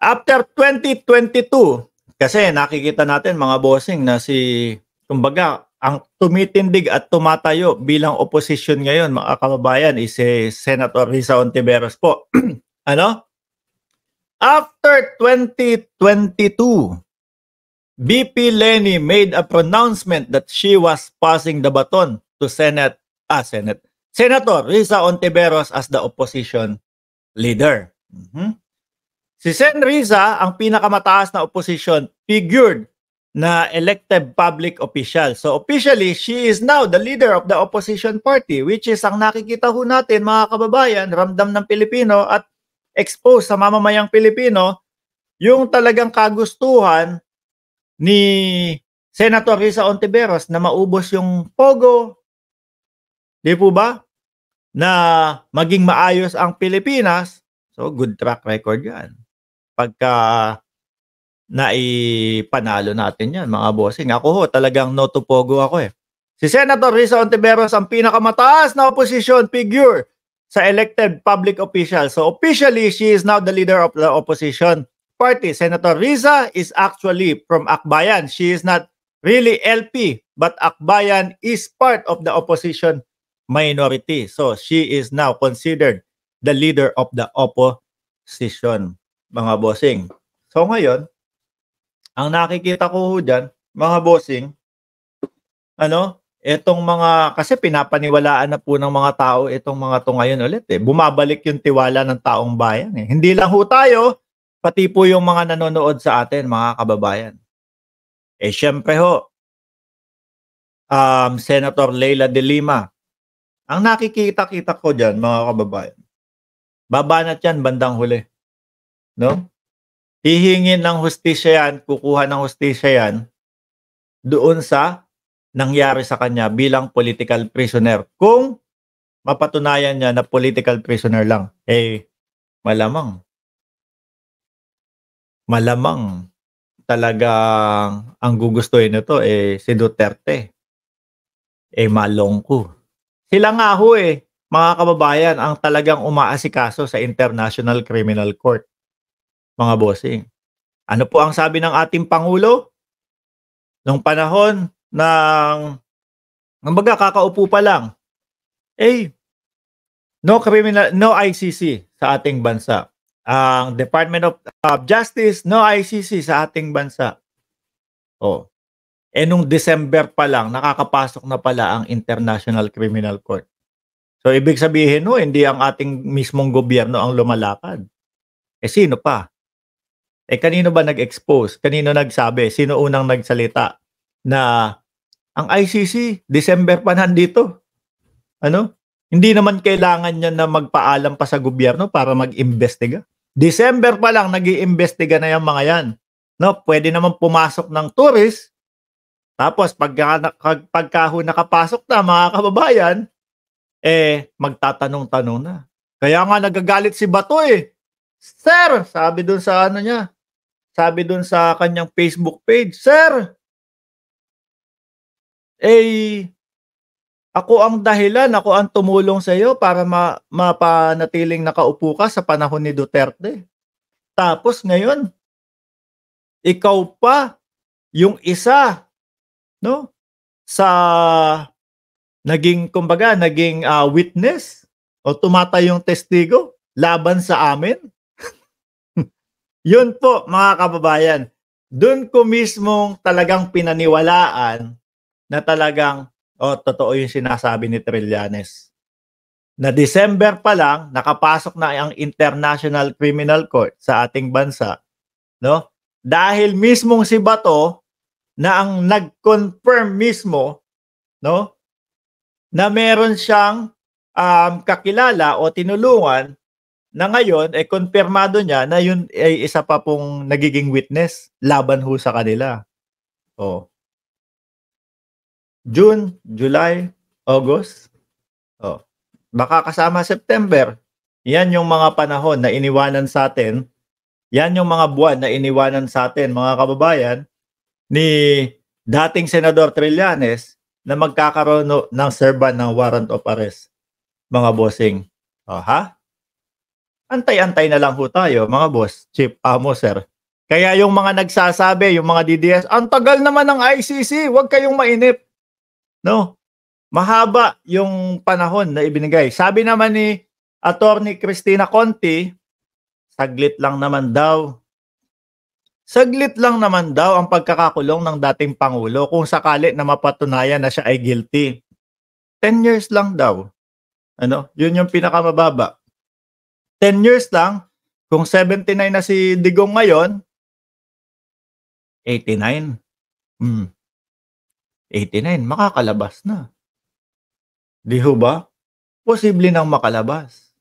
After 2022, kasi nakikita natin mga bossing na kumbaga, ang tumitindig at tumatayo bilang opposition ngayon, mga kababayan, is si Senator Risa Hontiveros po. Ano? After 2022, VP Leni made a pronouncement that she was passing the baton to Senator Risa Hontiveros as the opposition leader. Si Sen Risa, ang pinakamataas na opposition figure na elected public official. So officially, she is now the leader of the opposition party, which is ang nakikita ho natin mga kababayan, ramdam ng Pilipino at expose sa mamamayang Pilipino, yung talagang kagustuhan ni Senator Risa Hontiveros na maubos yung pogo, di po ba? Na maging maayos ang Pilipinas. So good track record yan. Pagka naipanalo natin yan, mga bossing. Ako ho, talagang no to pogo ako eh. Si Senator Risa Hontiveros ang pinakamataas na opposition figure sa elected public official. So officially, she is now the leader of the opposition party. Senator Risa is actually from Akbayan. She is not really LP, but Akbayan is part of the opposition minority. So she is now considered the leader of the opposition, mga bossing. So ngayon, ang nakikita ko dyan, mga bossing, etong mga, kasi pinapaniwalaan na po ng mga tao itong mga to ngayon ulit eh. Bumabalik yung tiwala ng taong bayan eh. Hindi lang ho tayo, pati po yung mga nanonood sa atin, mga kababayan. Eh syempre ho, Senator Leila de Lima, ang nakikita-kita ko dyan, mga kababayan, babanat yan bandang huli. No? Hihingin ng hustisya yan, kukuha ng hustisya yan doon sa nangyari sa kanya bilang political prisoner. Kung mapatunayan niya na political prisoner lang, eh malamang talagang ang gugustuhin nito eh si Duterte. Eh malongko. Sila nga ho eh, mga kababayan, ang talagang umaasikaso sa International Criminal Court. Mga bossing. Ano po ang sabi ng ating Pangulo? Nung panahon ng kakaupo pa lang, no ICC sa ating bansa. Ang Department of Justice, no ICC sa ating bansa. Nung December pa lang, nakakapasok na pala ang International Criminal Court. So, ibig sabihin, hindi ang ating mismong gobyerno ang lumalakad. Sino pa? Kanino ba nag-expose? Kanino nagsabi? Sino unang nagsalita na ang ICC, December pa nandito? Hindi naman kailangan niya na magpaalam pa sa gobyerno para mag-imbestiga. December pa lang, nag-iimbestiga na yung mga yan. Pwede naman pumasok ng tourist. Tapos, pagka nakapasok na, mga kababayan, magtatanong-tanong na. Kaya nga nagagalit si Bato eh. Sir, sabi dun sa sabi dun sa kanyang Facebook page, Sir, ako ang dahilan, ako ang tumulong sa iyo para mapanatiling nakaupo ka sa panahon ni Duterte. Tapos ngayon, ikaw pa yung isa, sa naging witness o tumatayong testigo laban sa amin. Yun po, mga kababayan. Doon ko mismong talagang pinaniwalaan na talagang, totoo yung sinasabi ni Trillanes. Na December pa lang, nakapasok na ang International Criminal Court sa ating bansa. Dahil mismong si Bato, na ang nag-confirm mismo, na meron siyang kakilala o tinulungan na ngayon konfirmado niya na yun ay isa pa pong nagiging witness laban ho sa kanila. June, July, August. Baka kasama September. Yan yung mga panahon na iniwanan sa atin. Yan yung mga buwan na iniwanan sa atin, mga kababayan, ni dating Senador Trillanes na magkakaroon ng serban ng warrant of arrest. Mga bossing. Antay-antay na lang ho tayo mga boss, chief amo, sir. Kaya yung mga nagsasabi, yung mga DDS, "Ang tagal naman ng ICC, huwag kayong mainip." 'No? Mahaba yung panahon na ibinigay. Sabi naman ni Attorney Cristina Conti, saglit lang naman daw. Saglit lang naman daw ang pagkakakulong ng dating pangulo kung sakali na mapatunayan na siya ay guilty. 10 years lang daw. Ano, yun yung pinakamababa. 10 years lang, kung 79 na si Digong ngayon, 89. 89 makakalabas na. 'Di ho ba? Posible nang makalabas.